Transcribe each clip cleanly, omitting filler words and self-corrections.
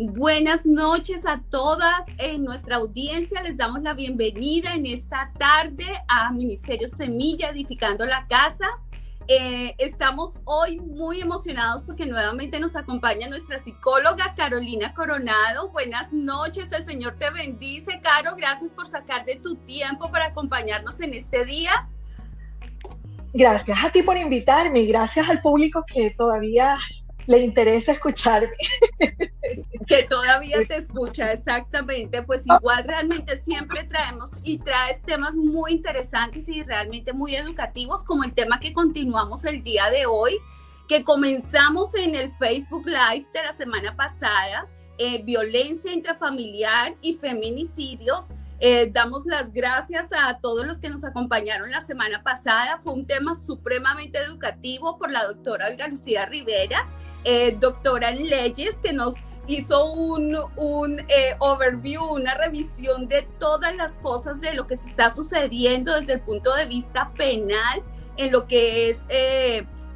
Buenas noches a todas en nuestra audiencia. Les damos la bienvenida en esta tarde a Ministerio Semilla, Edificando la Casa. Estamos hoy muy emocionados porque nuevamente nos acompaña nuestra psicóloga Carolina Coronado. Buenas noches, el Señor te bendice, Caro. Gracias por sacar de tu tiempo para acompañarnos en este día. Gracias a ti por invitarme y gracias al público que todavía le interesa escucharme. Que todavía te escucha, exactamente. Pues igual realmente siempre traemos y traes temas muy interesantes y realmente muy educativos, como el tema que continuamos el día de hoy, que comenzamos en el Facebook Live de la semana pasada, violencia intrafamiliar y feminicidios. Damos las gracias a todos los que nos acompañaron la semana pasada. Fue un tema supremamente educativo por la doctora Olga Lucía Rivera, doctora en leyes, que nos hizo un overview, una revisión de todas las cosas de lo que se está sucediendo desde el punto de vista penal en lo que es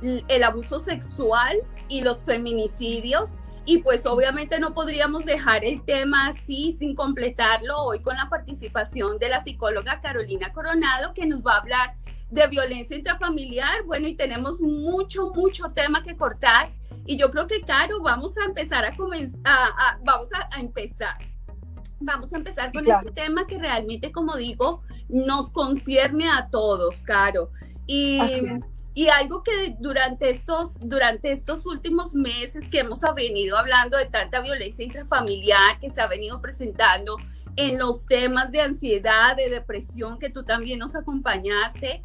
el abuso sexual y los feminicidios. Y pues obviamente no podríamos dejar el tema así sin completarlo hoy con la participación de la psicóloga Carolina Coronado, que nos va a hablar de violencia intrafamiliar. Bueno, y tenemos mucho tema que cortar. Y yo creo que, Caro, vamos a empezar Vamos a empezar con este tema que realmente, como digo, nos concierne a todos, Caro. Y algo que durante estos últimos meses que hemos venido hablando de tanta violencia intrafamiliar que se ha venido presentando en los temas de ansiedad, de depresión, que tú también nos acompañaste,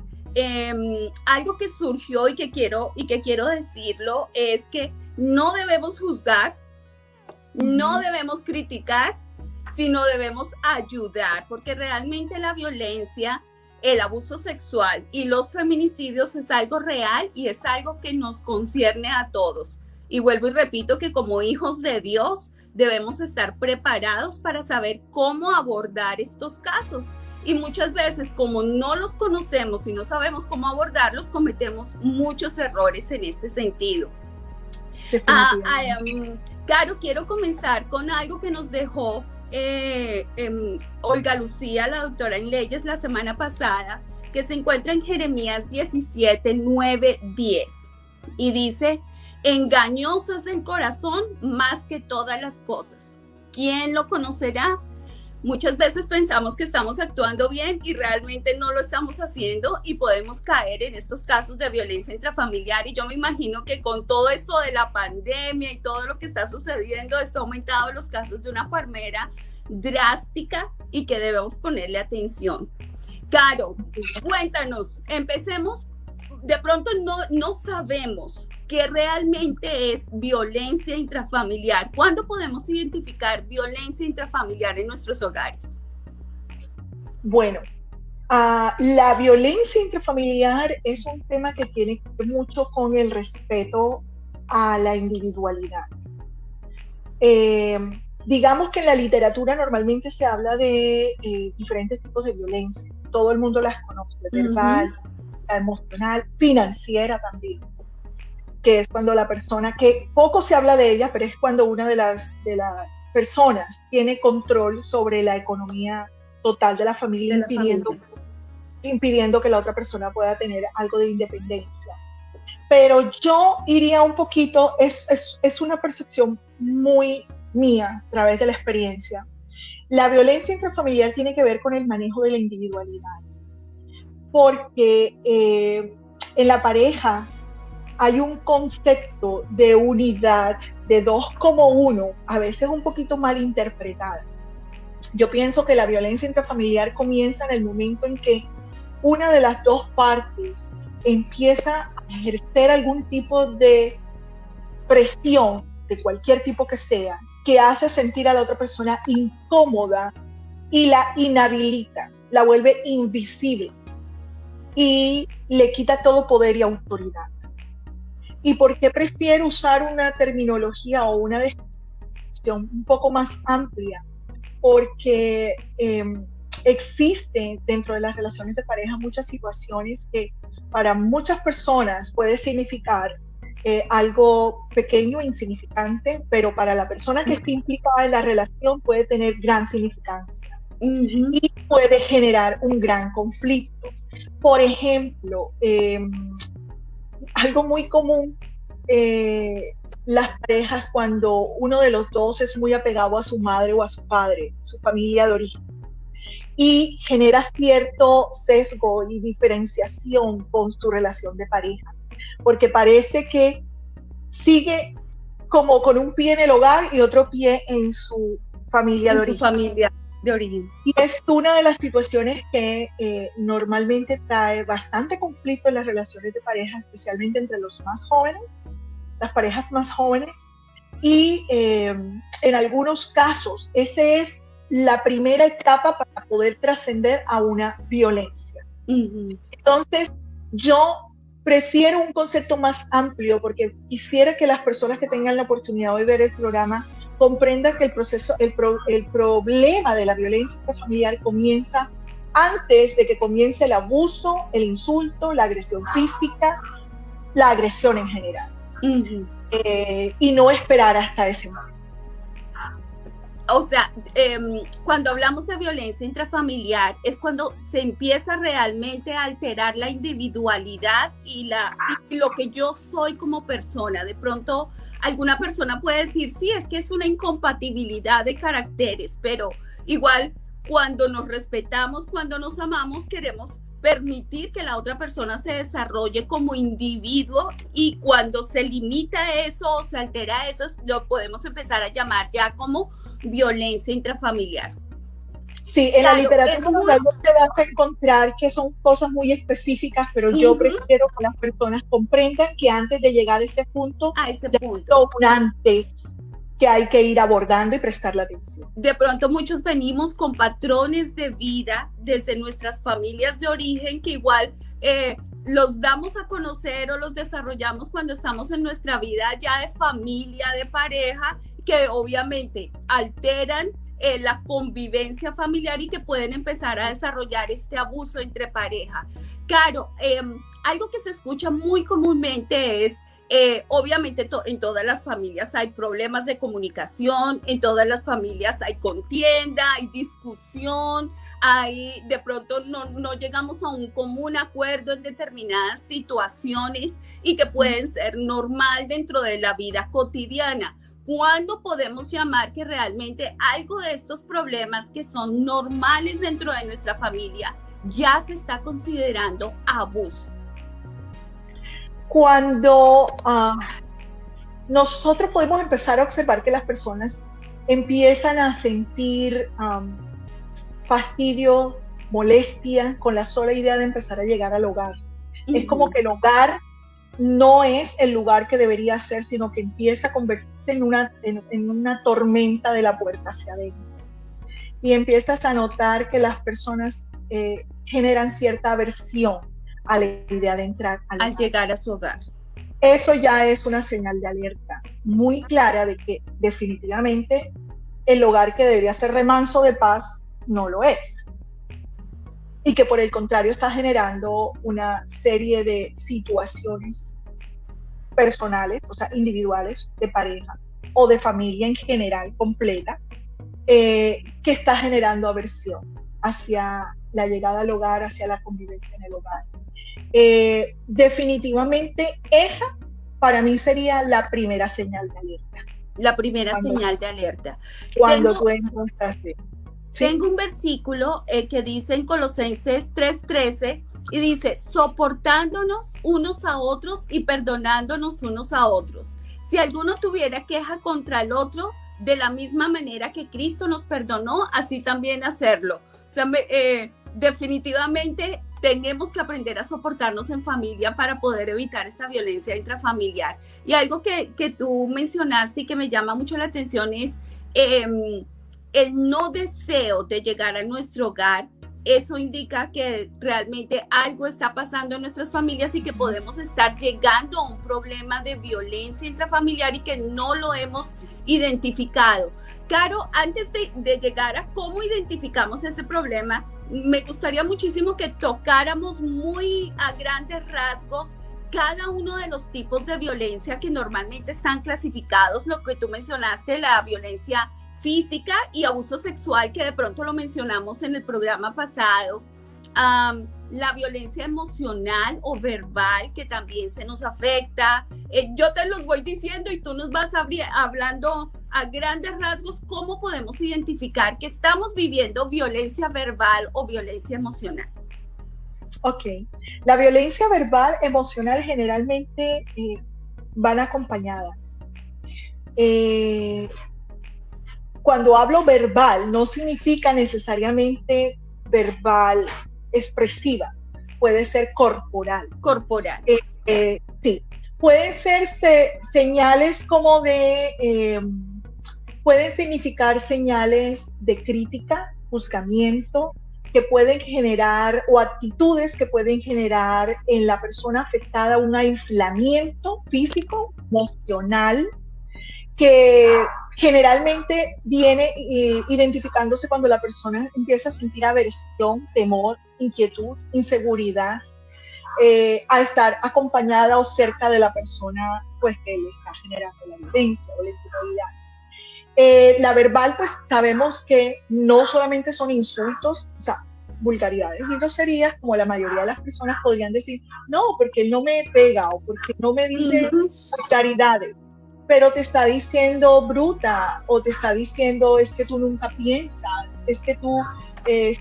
algo que surgió y que quiero decirlo es que no debemos juzgar, no debemos criticar, sino debemos ayudar, porque realmente la violencia, el abuso sexual y los feminicidios es algo real y es algo que nos concierne a todos. Y vuelvo y repito que como hijos de Dios debemos estar preparados para saber cómo abordar estos casos. Y muchas veces, como no los conocemos y no sabemos cómo abordarlos, cometemos muchos errores en este sentido. Claro, quiero comenzar con algo que nos dejó Olga Lucía, la doctora en leyes, la semana pasada, que se encuentra en Jeremías 17, 9, 10. Y dice: engañoso es el corazón más que todas las cosas. ¿Quién lo conocerá? Muchas veces pensamos que estamos actuando bien y realmente no lo estamos haciendo y podemos caer en estos casos de violencia intrafamiliar. Y yo me imagino que con todo esto de la pandemia y todo lo que está sucediendo, esto ha aumentado los casos de una manera drástica y que debemos ponerle atención. Caro, cuéntanos, empecemos. De pronto no sabemos qué realmente es violencia intrafamiliar. ¿Cuándo podemos identificar violencia intrafamiliar en nuestros hogares? Bueno, la violencia intrafamiliar es un tema que tiene que ver mucho con el respeto a la individualidad. Digamos que en la literatura normalmente se habla de diferentes tipos de violencia. Todo el mundo las conoce, verbal, emocional, financiera también, que es cuando la persona, que poco se habla de ella, pero es cuando una de las personas tiene control sobre la economía total de la familia, impidiendo que la otra persona pueda tener algo de independencia. Pero yo iría un poquito, es una percepción muy mía a través de la experiencia. La violencia intrafamiliar tiene que ver con el manejo de la individualidad, porque en la pareja hay un concepto de unidad, de dos como uno, a veces un poquito mal interpretado. Yo pienso que la violencia intrafamiliar comienza en el momento en que una de las dos partes empieza a ejercer algún tipo de presión, de cualquier tipo que sea, que hace sentir a la otra persona incómoda y la inhabilita, la vuelve invisible y le quita todo poder y autoridad. ¿Y por qué prefiero usar una terminología o una descripción un poco más amplia? Porque existen dentro de las relaciones de pareja muchas situaciones que para muchas personas puede significar algo pequeño, insignificante, pero para la persona que está implicada en la relación puede tener gran significancia y puede generar un gran conflicto. Por ejemplo, algo muy común, las parejas cuando uno de los dos es muy apegado a su madre o a su padre, su familia de origen, y genera cierto sesgo y diferenciación con su relación de pareja, porque parece que sigue como con un pie en el hogar y otro pie en su familia de origen. Y es una de las situaciones que normalmente trae bastante conflicto en las relaciones de pareja, especialmente entre los más jóvenes, las parejas más jóvenes, y en algunos casos esa es la primera etapa para poder trascender a una violencia. Entonces, yo prefiero un concepto más amplio porque quisiera que las personas que tengan la oportunidad de ver el programa comprendan que el problema de la violencia familiar comienza antes de que comience el abuso, el insulto, la agresión física, la agresión en general. Y no esperar hasta ese momento. O sea, cuando hablamos de violencia intrafamiliar es cuando se empieza realmente a alterar la individualidad y lo que yo soy como persona. De pronto, alguna persona puede decir, sí, es que es una incompatibilidad de caracteres, pero igual cuando nos respetamos, cuando nos amamos, queremos permitir que la otra persona se desarrolle como individuo, y cuando se limita eso o se altera eso, lo podemos empezar a llamar ya como violencia intrafamiliar. Sí, en la literatura te vas a encontrar que son cosas muy específicas, pero yo prefiero que las personas comprendan que antes de llegar a ese punto, un antes que hay que ir abordando y prestarle atención. De pronto muchos venimos con patrones de vida desde nuestras familias de origen que igual los damos a conocer o los desarrollamos cuando estamos en nuestra vida ya de familia, de pareja, que obviamente alteran la convivencia familiar y que pueden empezar a desarrollar este abuso entre pareja. Claro, algo que se escucha muy comúnmente es, obviamente en todas las familias hay problemas de comunicación, en todas las familias hay contienda, hay discusión, de pronto no llegamos a un común acuerdo en determinadas situaciones y que pueden ser normal dentro de la vida cotidiana. ¿Cuándo podemos llamar que realmente algo de estos problemas que son normales dentro de nuestra familia ya se está considerando abuso? Cuando nosotros podemos empezar a observar que las personas empiezan a sentir fastidio, molestia con la sola idea de empezar a llegar al hogar. Es como que el hogar no es el lugar que debería ser, sino que empieza a convertirse en una tormenta de la puerta hacia adentro. Y empiezas a notar que las personas generan cierta aversión a la idea de entrar al llegar a su hogar. Eso ya es una señal de alerta muy clara de que definitivamente el hogar que debería ser remanso de paz no lo es. Y que por el contrario está generando una serie de situaciones personales, o sea, individuales, de pareja o de familia en general completa, que está generando aversión hacia la llegada al hogar, hacia la convivencia en el hogar. Definitivamente esa para mí sería la primera señal de alerta. La primera señal de alerta. Cuando tú entras así. ¿Sí? Tengo un versículo que dice en Colosenses 3:13 y dice, soportándonos unos a otros y perdonándonos unos a otros. Si alguno tuviera queja contra el otro, de la misma manera que Cristo nos perdonó, así también hacerlo. O sea, definitivamente tenemos que aprender a soportarnos en familia para poder evitar esta violencia intrafamiliar. Y algo que tú mencionaste y que me llama mucho la atención es el no deseo de llegar a nuestro hogar. Eso indica que realmente algo está pasando en nuestras familias y que podemos estar llegando a un problema de violencia intrafamiliar y que no lo hemos identificado. Caro, antes de llegar a cómo identificamos ese problema, me gustaría muchísimo que tocáramos muy a grandes rasgos cada uno de los tipos de violencia que normalmente están clasificados, lo que tú mencionaste, la violencia física y abuso sexual, que de pronto lo mencionamos en el programa pasado, la violencia emocional o verbal, que también se nos afecta. Yo te los voy diciendo y tú nos vas hablando a grandes rasgos cómo podemos identificar que estamos viviendo violencia verbal o violencia emocional. Ok, la violencia verbal, emocional generalmente van acompañadas. Cuando hablo verbal, no significa necesariamente verbal expresiva, puede ser corporal. Corporal. Sí, pueden ser señales como pueden significar señales de crítica, juzgamiento, que pueden generar, o actitudes que pueden generar en la persona afectada un aislamiento físico, emocional, que generalmente viene identificándose cuando la persona empieza a sentir aversión, temor, inquietud, inseguridad, a estar acompañada o cerca de la persona pues, que le está generando la violencia o la incomodidad. La verbal, pues sabemos que no solamente son insultos, o sea, vulgaridades y groserías, como la mayoría de las personas podrían decir, no, porque él no me pega o porque no me dice vulgaridades, pero te está diciendo bruta o te está diciendo es que tú nunca piensas, es que tú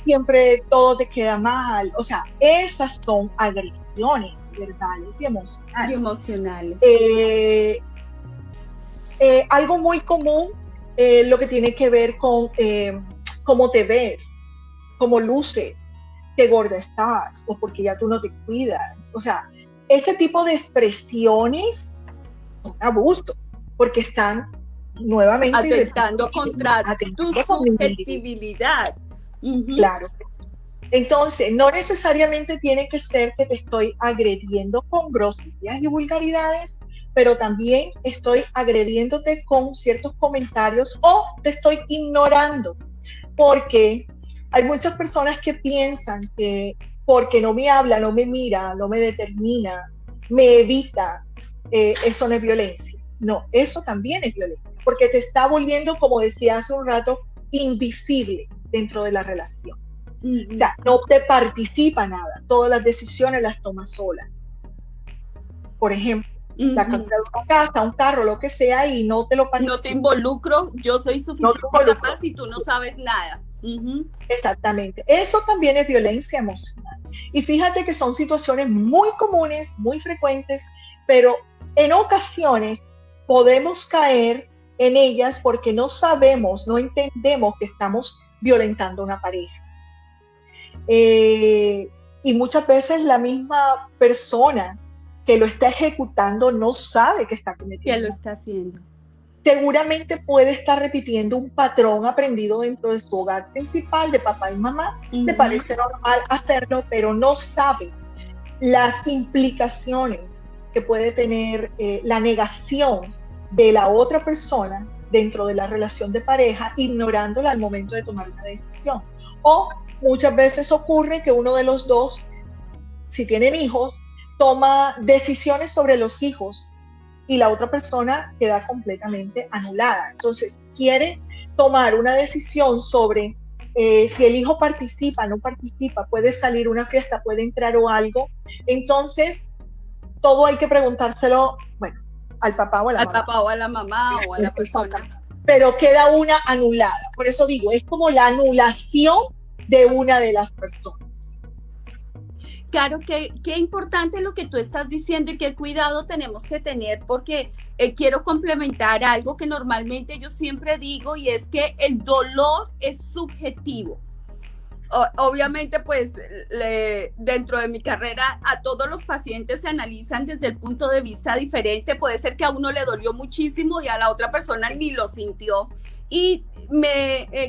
siempre todo te queda mal. O sea, esas son agresiones verbales y emocionales. Algo muy común, lo que tiene que ver con cómo te ves, cómo luces, qué gorda estás, o porque ya tú no te cuidas. O sea, ese tipo de expresiones son abuso, porque están nuevamente atentando contra tu subjetividad. Claro. Entonces, no necesariamente tiene que ser que te estoy agrediendo con groserías y vulgaridades, pero también estoy agrediéndote con ciertos comentarios o te estoy ignorando, porque hay muchas personas que piensan que porque no me habla, no me mira, no me determina, me evita, eso no es violencia. No, eso también es violencia, porque te está volviendo, como decía hace un rato, invisible dentro de la relación. O sea, no te participa nada, todas las decisiones las toma sola. Por ejemplo, la compra de una casa, un carro, lo que sea, y no te lo participa. No te involucro, yo soy suficientemente capaz y tú no sabes nada. Exactamente, eso también es violencia emocional. Y fíjate que son situaciones muy comunes, muy frecuentes, pero en ocasiones podemos caer en ellas porque no sabemos, no entendemos que estamos violentando a una pareja. Y muchas veces la misma persona que lo está ejecutando no sabe que está cometiendo. Que lo está haciendo. Seguramente puede estar repitiendo un patrón aprendido dentro de su hogar principal, de papá y mamá. Le parece normal hacerlo, pero no sabe las implicaciones que puede tener la negación de la otra persona dentro de la relación de pareja, ignorándola al momento de tomar una decisión. O muchas veces ocurre que uno de los dos, si tienen hijos, toma decisiones sobre los hijos y la otra persona queda completamente anulada. Entonces, quiere tomar una decisión sobre si el hijo participa, no participa, puede salir a una fiesta, puede entrar o algo. Entonces, todo hay que preguntárselo, bueno, al papá o a la mamá. Al papá o a la mamá o a la persona. Pero queda una anulada. Por eso digo, es como la anulación de una de las personas. Claro, qué importante lo que tú estás diciendo y qué cuidado tenemos que tener, porque quiero complementar algo que normalmente yo siempre digo, y es que el dolor es subjetivo. Obviamente, pues dentro de mi carrera a todos los pacientes se analizan desde el punto de vista diferente. Puede ser que a uno le dolió muchísimo y a la otra persona ni lo sintió. Y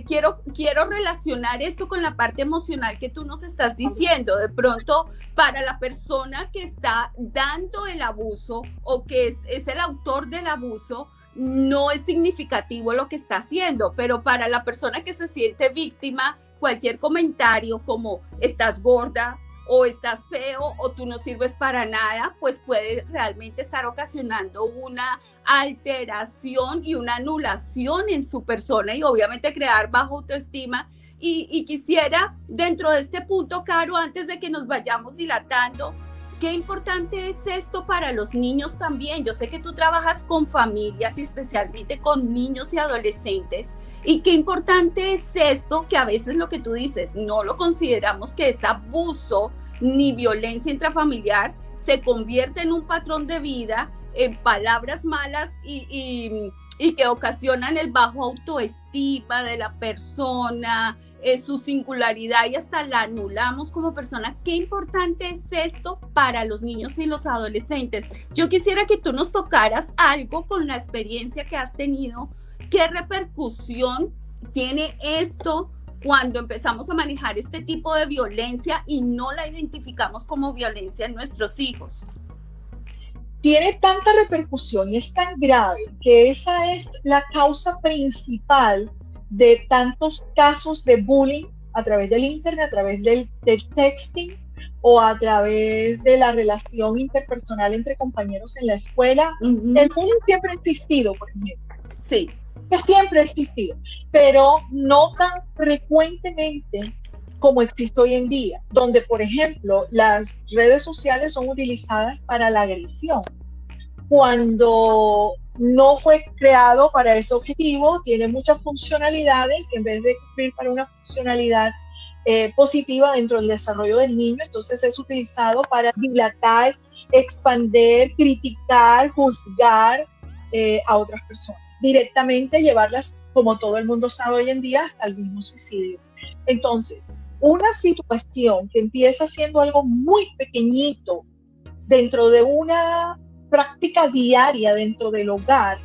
quiero relacionar esto con la parte emocional que tú nos estás diciendo. De pronto, para la persona que está dando el abuso o que es el autor del abuso, no es significativo lo que está haciendo, pero para la persona que se siente víctima, cualquier comentario como estás gorda o estás feo o tú no sirves para nada, pues puede realmente estar ocasionando una alteración y una anulación en su persona y obviamente crear baja autoestima. Y quisiera, dentro de este punto, Caro, antes de que nos vayamos dilatando, qué importante es esto para los niños también. Yo sé que tú trabajas con familias y especialmente con niños y adolescentes. Y qué importante es esto, que a veces lo que tú dices, no lo consideramos que es abuso ni violencia intrafamiliar, se convierte en un patrón de vida, en palabras malas y que ocasionan el bajo autoestima de la persona, su singularidad y hasta la anulamos como persona. Qué importante es esto para los niños y los adolescentes. Yo quisiera que tú nos tocaras algo con la experiencia que has tenido. ¿Qué repercusión tiene esto cuando empezamos a manejar este tipo de violencia y no la identificamos como violencia en nuestros hijos? Tiene tanta repercusión y es tan grave que esa es la causa principal de tantos casos de bullying a través del internet, a través del texting o a través de la relación interpersonal entre compañeros en la escuela. El bullying siempre ha existido, por ejemplo. Sí. Que siempre ha existido, pero no tan frecuentemente como existe hoy en día, donde, por ejemplo, las redes sociales son utilizadas para la agresión. Cuando no fue creado para ese objetivo, tiene muchas funcionalidades, y en vez de cumplir para una funcionalidad positiva dentro del desarrollo del niño, entonces es utilizado para dilatar, expandir, criticar, juzgar a otras personas. Directamente llevarlas, como todo el mundo sabe hoy en día, hasta el mismo suicidio. Entonces, una situación que empieza siendo algo muy pequeñito dentro de una práctica diaria dentro del hogar,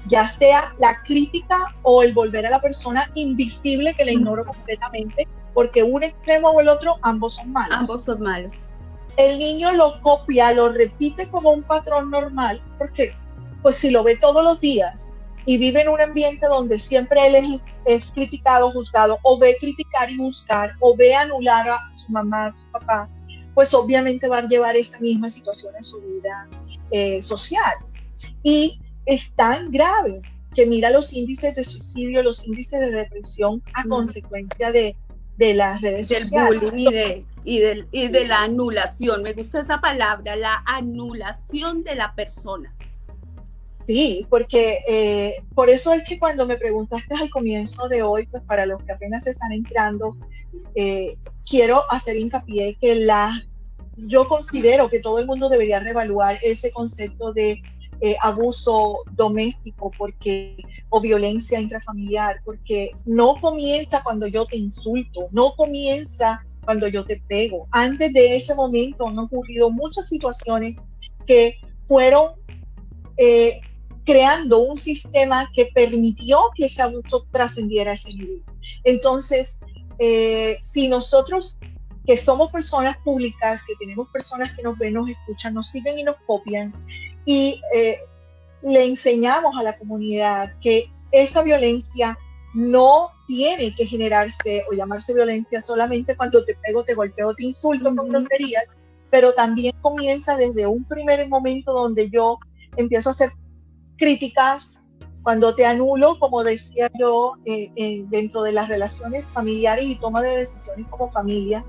ya sea la crítica o el volver a la persona invisible que la ignoro completamente, porque un extremo o el otro, ambos son malos. Ambos son malos. El niño lo copia, lo repite como un patrón normal, porque pues si lo ve todos los días y vive en un ambiente donde siempre él es criticado, juzgado, o ve criticar y juzgar, o ve anular a su mamá, a su papá, pues obviamente va a llevar esta misma situación en su vida social. Y es tan grave que mira los índices de suicidio, los índices de depresión a consecuencia de las redes sociales. Del bullying y de la anulación. Me gusta esa palabra, la anulación de la persona. Sí, porque por eso es que cuando me preguntaste al comienzo de hoy, pues para los que apenas están entrando, quiero hacer hincapié que yo considero que todo el mundo debería reevaluar ese concepto de abuso doméstico o violencia intrafamiliar, porque no comienza cuando yo te insulto, no comienza cuando yo te pego. Antes de ese momento han ocurrido muchas situaciones que fueron creando un sistema que permitió que ese abuso trascendiera a ese nivel. Entonces, si nosotros que somos personas públicas, que tenemos personas que nos ven, nos escuchan, nos siguen y nos copian, y le enseñamos a la comunidad que esa violencia no tiene que generarse o llamarse violencia solamente cuando te pego, te golpeo, te insulto con groserías, pero también comienza desde un primer momento donde yo empiezo a hacer críticas, cuando te anulo, como decía yo, dentro de las relaciones familiares y toma de decisiones como familia,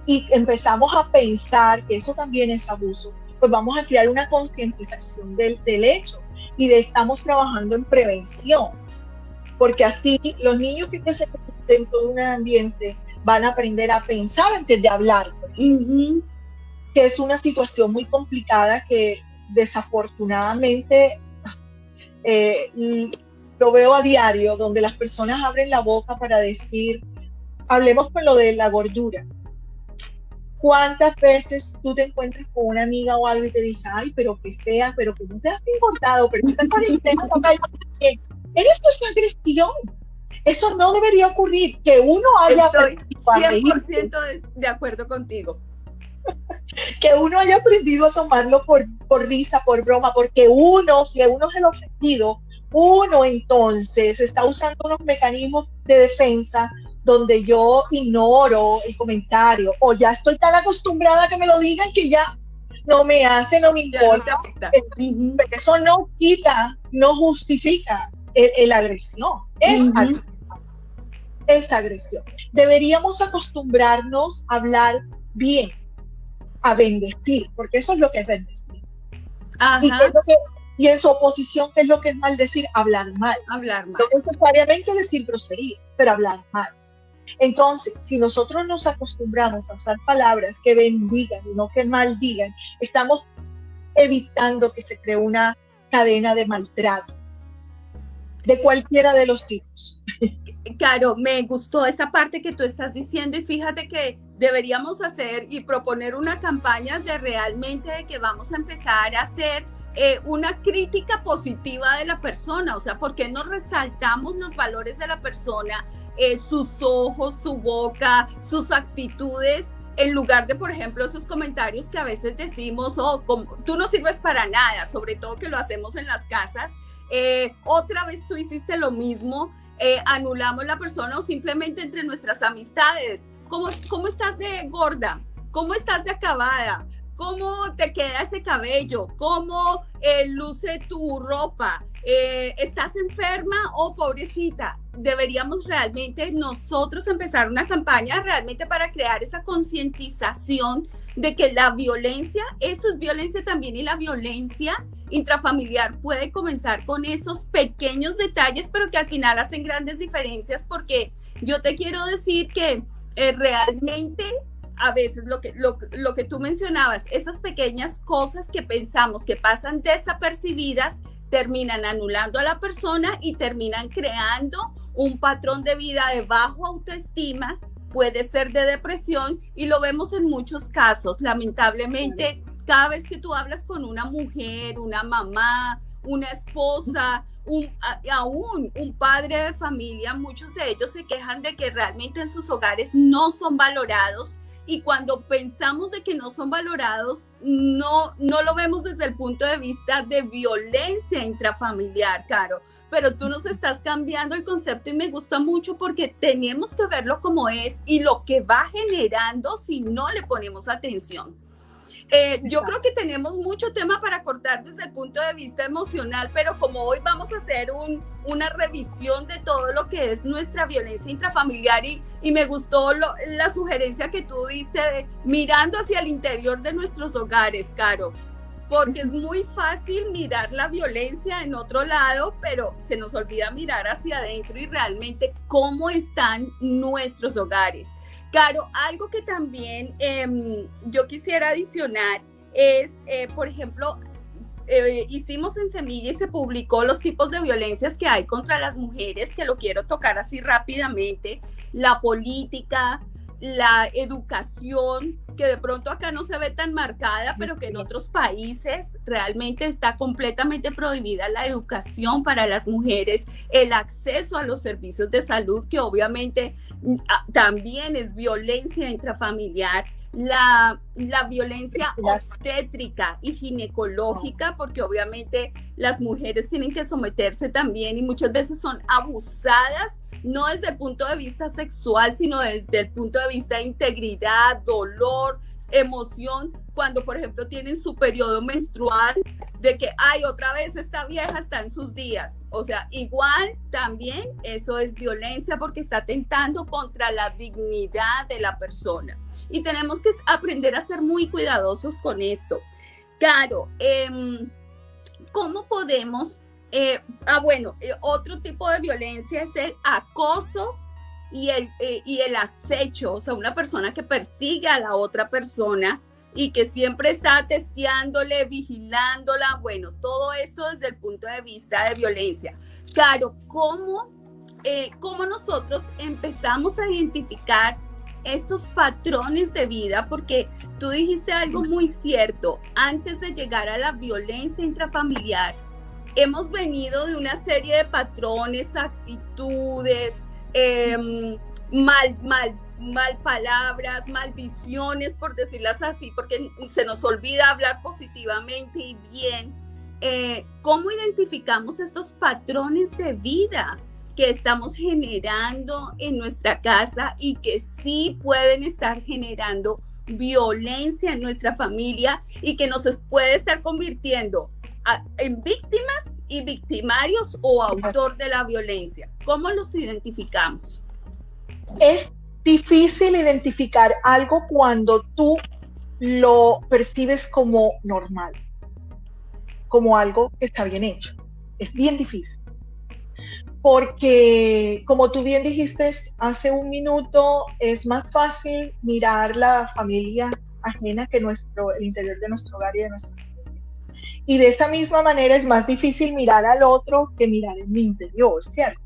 y empezamos a pensar que eso también es abuso, pues vamos a crear una concientización del hecho y estamos trabajando en prevención, porque así los niños que crecen dentro de un ambiente van a aprender a pensar antes de hablar, que es una situación muy complicada que desafortunadamente lo veo a diario, donde las personas abren la boca para decir, hablemos con lo de la gordura. ¿Cuántas veces tú te encuentras con una amiga o algo y te dice, ay, pero qué fea, pero que no te has engordado, pero esta cuarentena no cae bien? Esto es agresión. Eso no debería ocurrir, que uno haya aprendido a reír. 100% de acuerdo contigo. Que uno haya aprendido a tomarlo por risa, por broma, porque si uno es el ofendido, uno entonces está usando unos mecanismos de defensa donde yo ignoro el comentario o ya estoy tan acostumbrada a que me lo digan que ya no me hace, no me importa. Pero eso no quita, no justifica la agresión. Agresión. Es agresión. Deberíamos acostumbrarnos a hablar bien, a bendecir, porque eso es lo que es bendecir. Y en su oposición, ¿qué es lo que es maldecir? Hablar mal. Hablar mal. No necesariamente decir groserías, pero hablar mal. Entonces, si nosotros nos acostumbramos a usar palabras que bendigan y no que maldigan, estamos evitando que se cree una cadena de maltrato de cualquiera de los tipos. Claro, me gustó esa parte que tú estás diciendo y fíjate que deberíamos hacer y proponer una campaña de realmente de que vamos a empezar a hacer una crítica positiva de la persona, o sea, ¿por qué no resaltamos los valores de la persona, sus ojos, su boca, sus actitudes, en lugar de, por ejemplo, esos comentarios que a veces decimos, oh, tú no sirves para nada, sobre todo que lo hacemos en las casas, otra vez tú hiciste lo mismo, anulamos la persona o simplemente entre nuestras amistades, ¿cómo estás de gorda? ¿Cómo estás de acabada? ¿Cómo te queda ese cabello? ¿Cómo luce tu ropa? ¿Estás enferma o pobrecita? Deberíamos realmente nosotros empezar una campaña realmente para crear esa concientización de que la violencia, eso es violencia también, y la violencia intrafamiliar puede comenzar con esos pequeños detalles, pero que al final hacen grandes diferencias, porque yo te quiero decir que realmente a veces lo que tú mencionabas, esas pequeñas cosas que pensamos que pasan desapercibidas, terminan anulando a la persona y terminan creando un patrón de vida de bajo autoestima, puede ser de depresión, y lo vemos en muchos casos. Lamentablemente, cada vez que tú hablas con una mujer, una mamá, una esposa, aún un padre de familia, muchos de ellos se quejan de que realmente en sus hogares no son valorados. Y cuando pensamos de que no son valorados, no lo vemos desde el punto de vista de violencia intrafamiliar, Caro. Pero tú nos estás cambiando el concepto y me gusta mucho porque tenemos que verlo como es y lo que va generando si no le ponemos atención. Yo creo que tenemos mucho tema para cortar desde el punto de vista emocional, pero como hoy vamos a hacer una revisión de todo lo que es nuestra violencia intrafamiliar y me gustó la sugerencia que tú diste de mirando hacia el interior de nuestros hogares, Caro, porque es muy fácil mirar la violencia en otro lado, pero se nos olvida mirar hacia adentro y realmente cómo están nuestros hogares. Caro, algo que también yo quisiera adicionar es, por ejemplo, hicimos en Semilla y se publicó los tipos de violencias que hay contra las mujeres, que lo quiero tocar así rápidamente, la política, la educación, que de pronto acá no se ve tan marcada, pero que en otros países realmente está completamente prohibida la educación para las mujeres, el acceso a los servicios de salud, que obviamente también es violencia intrafamiliar, la violencia obstétrica y ginecológica, porque obviamente las mujeres tienen que someterse también y muchas veces son abusadas, no desde el punto de vista sexual, sino desde el punto de vista de integridad, dolor, emoción, cuando por ejemplo tienen su periodo menstrual, de que, ay, otra vez esta vieja está en sus días. O sea, igual también eso es violencia porque está atentando contra la dignidad de la persona. Y tenemos que aprender a ser muy cuidadosos con esto. Caro, ¿cómo podemos... otro tipo de violencia es el acoso y el acecho, o sea, una persona que persigue a la otra persona y que siempre está testeándole, vigilándola, bueno, todo esto desde el punto de vista de violencia. Claro, ¿cómo nosotros empezamos a identificar estos patrones de vida? Porque tú dijiste algo muy cierto, antes de llegar a la violencia intrafamiliar, hemos venido de una serie de patrones, actitudes, mal palabras, maldiciones, por decirlas así, porque se nos olvida hablar positivamente y bien. ¿Cómo identificamos estos patrones de vida que estamos generando en nuestra casa y que sí pueden estar generando violencia en nuestra familia y que nos puede estar convirtiendo en víctimas y victimarios o autor de la violencia. ¿Cómo los identificamos? Es difícil identificar algo cuando tú lo percibes como normal, como algo que está bien hecho. Es bien difícil. Porque, como tú bien dijiste hace un minuto, es más fácil mirar la familia ajena que el interior de nuestro hogar y de nuestra familia. Y de esa misma manera es más difícil mirar al otro que mirar en mi interior, ¿cierto?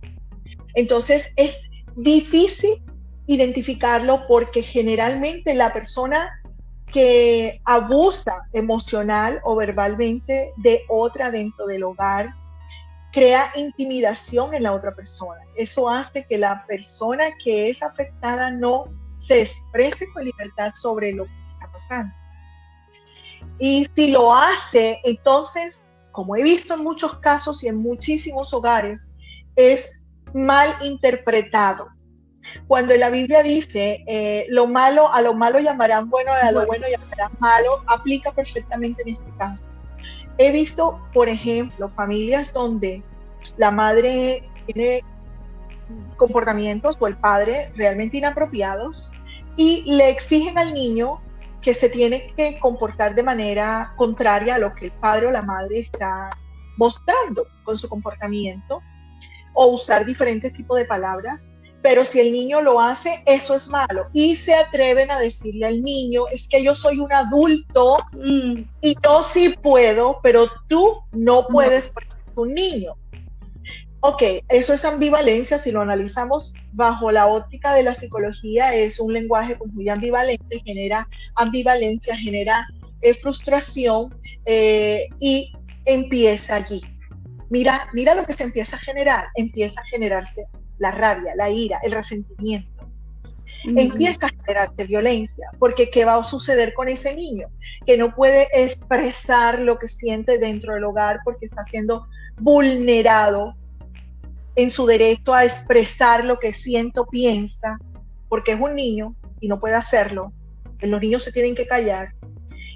Entonces es difícil identificarlo porque generalmente la persona que abusa emocional o verbalmente de otra dentro del hogar crea intimidación en la otra persona. Eso hace que la persona que es afectada no se exprese con libertad sobre lo que está pasando. Y si lo hace, entonces, como he visto en muchos casos y en muchísimos hogares, es mal interpretado. Cuando en la Biblia dice, a lo malo llamarán bueno, a lo bueno llamarán malo, aplica perfectamente en este caso. He visto, por ejemplo, familias donde la madre tiene comportamientos o el padre realmente inapropiados y le exigen al niño que se tiene que comportar de manera contraria a lo que el padre o la madre está mostrando con su comportamiento o usar diferentes tipos de palabras. Pero si el niño lo hace, eso es malo. Y se atreven a decirle al niño, es que yo soy un adulto y yo sí puedo, pero tú no puedes porque eres un niño. Ok, eso es ambivalencia. Si lo analizamos bajo la óptica de la psicología, es un lenguaje muy ambivalente, genera ambivalencia, genera frustración y empieza allí. Mira lo que se empieza a generarse la rabia, la ira, el resentimiento. Empieza a generarse violencia, porque ¿qué va a suceder con ese niño? Que no puede expresar lo que siente dentro del hogar porque está siendo vulnerado en su derecho a expresar lo que siente o piensa, porque es un niño y no puede hacerlo. Los niños se tienen que callar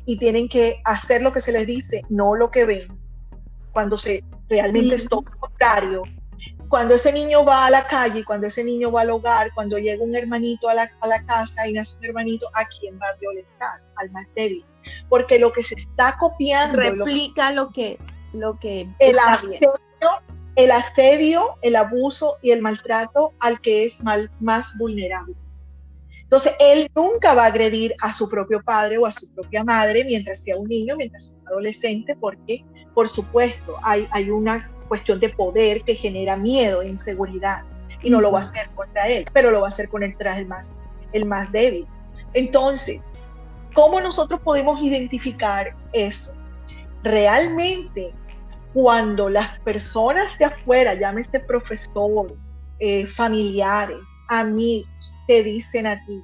y tienen que hacer lo que se les dice, no lo que ven. Cuando realmente es todo lo contrario. Cuando ese niño va a la calle, cuando ese niño va al hogar, cuando llega un hermanito a la casa y nace un hermanito, ¿a quién va a violentar? Al más débil. Porque lo que se está copiando... Replica lo que el asedio, el abuso y el maltrato al que es más vulnerable. Entonces, él nunca va a agredir a su propio padre o a su propia madre mientras sea un niño, mientras sea un adolescente, porque, por supuesto, hay una cuestión de poder que genera miedo e inseguridad y no lo va a hacer contra él, pero lo va a hacer contra el más débil. Entonces, ¿cómo nosotros podemos identificar eso? Realmente, cuando las personas de afuera, llámese profesor, familiares, amigos, te dicen a ti,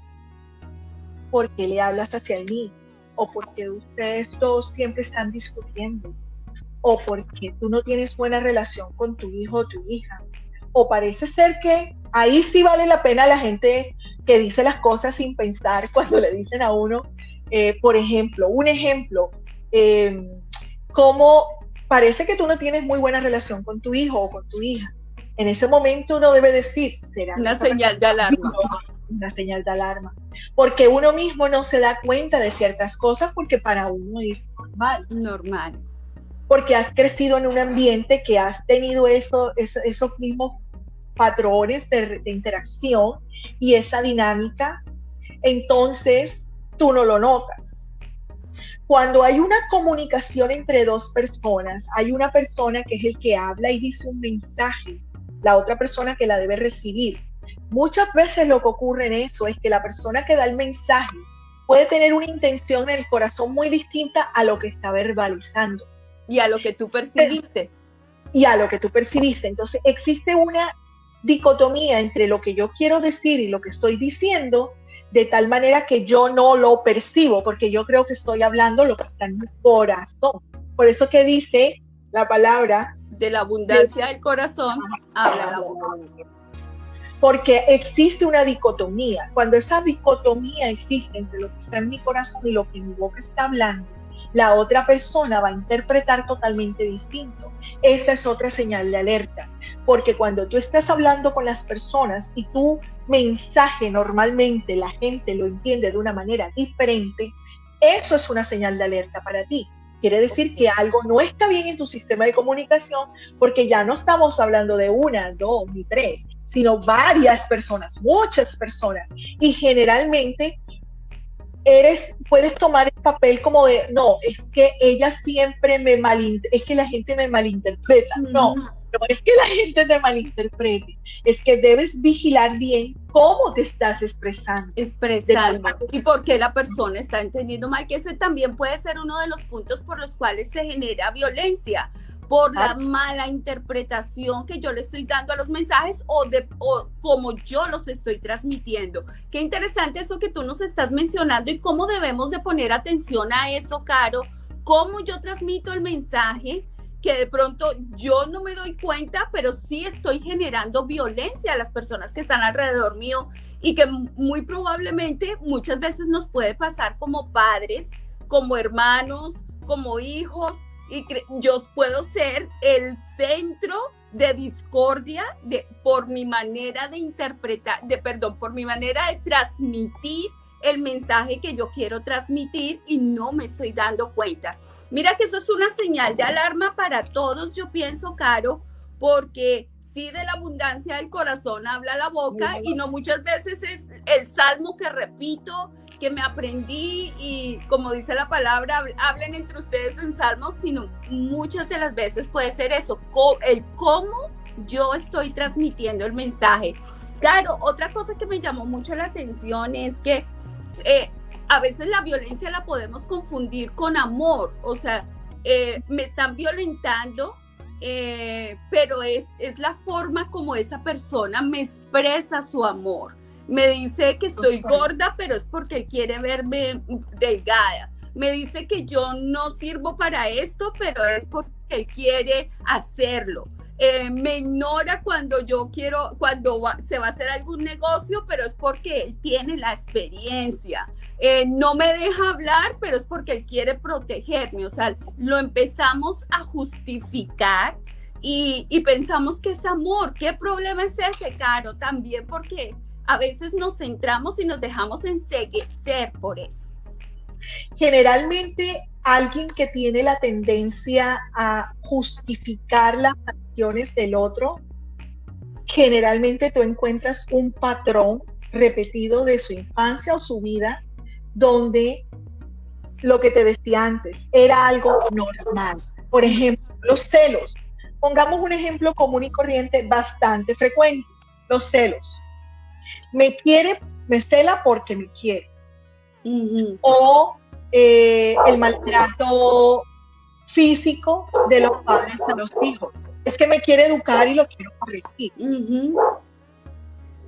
¿por qué le hablas hacia el niño? O porque ustedes todos siempre están discutiendo, o porque tú no tienes buena relación con tu hijo o tu hija, o parece ser que ahí sí vale la pena la gente que dice las cosas sin pensar cuando le dicen a uno, por ejemplo, como parece que tú no tienes muy buena relación con tu hijo o con tu hija. En ese momento uno debe decir, será una señal de alarma. Una señal de alarma. Porque uno mismo no se da cuenta de ciertas cosas porque para uno es normal. Porque has crecido en un ambiente que has tenido esos mismos patrones de interacción y esa dinámica, entonces tú no lo notas. Cuando hay una comunicación entre dos personas, hay una persona que es el que habla y dice un mensaje, la otra persona que la debe recibir. Muchas veces lo que ocurre en eso es que la persona que da el mensaje puede tener una intención en el corazón muy distinta a lo que está verbalizando. Y a lo que tú percibiste. Entonces existe una dicotomía entre lo que yo quiero decir y lo que estoy diciendo, de tal manera que yo no lo percibo, porque yo creo que estoy hablando lo que está en mi corazón. Por eso que dice la palabra De la abundancia del corazón habla la boca. Porque existe una dicotomía. Cuando esa dicotomía existe entre lo que está en mi corazón y lo que mi boca está hablando, la otra persona va a interpretar totalmente distinto. Esa es otra señal de alerta. Porque cuando tú estás hablando con las personas y tu mensaje normalmente la gente lo entiende de una manera diferente, eso es una señal de alerta para ti. Quiere decir que algo no está bien en tu sistema de comunicación, porque ya no estamos hablando de una, dos ni tres, sino varias personas, muchas personas. Y generalmente puedes tomar el papel como de, no, es que ella siempre es que la gente me malinterpreta. No es que la gente te malinterprete, es que debes vigilar bien cómo te estás expresando. Y por qué la persona está entendiendo mal, que ese también puede ser uno de los puntos por los cuales se genera violencia, por la mala interpretación que yo le estoy dando a los mensajes o cómo yo los estoy transmitiendo. Qué interesante eso que tú nos estás mencionando y cómo debemos de poner atención a eso, Caro, cómo yo transmito el mensaje, que de pronto yo no me doy cuenta, pero sí estoy generando violencia a las personas que están alrededor mío y que muy probablemente muchas veces nos puede pasar como padres, como hermanos, como hijos, y yo puedo ser el centro de discordia por mi manera de interpretar, por mi manera de transmitir el mensaje que yo quiero transmitir y no me estoy dando cuenta. Mira que eso es una señal de alarma para todos, yo pienso, Caro, porque sí, de la abundancia del corazón habla la boca y no muchas veces es el salmo que repito, que me aprendí y como dice la palabra, hablen entre ustedes en salmos, sino muchas de las veces puede ser eso, el cómo yo estoy transmitiendo el mensaje. Claro, otra cosa que me llamó mucho la atención es que a veces la violencia la podemos confundir con amor, o sea, me están violentando, pero es la forma como esa persona me expresa su amor. Me dice que estoy gorda, pero es porque él quiere verme delgada. Me dice que yo no sirvo para esto, pero es porque él quiere hacerlo. Me ignora cuando se va a hacer algún negocio, pero es porque él tiene la experiencia. No me deja hablar, pero es porque él quiere protegerme. O sea, lo empezamos a justificar y pensamos que es amor. ¿Qué problema es ese, Caro? También porque a veces nos centramos y nos dejamos enceguecer por eso. Generalmente alguien que tiene la tendencia a justificar las acciones del otro, generalmente tú encuentras un patrón repetido de su infancia o su vida, donde lo que te decía antes era algo normal. Por ejemplo, los celos. Pongamos un ejemplo común y corriente bastante frecuente, los celos. Me cela porque me quiere. Uh-huh. O el maltrato físico de los padres a los hijos. Es que me quiere educar y lo quiero corregir. Uh-huh.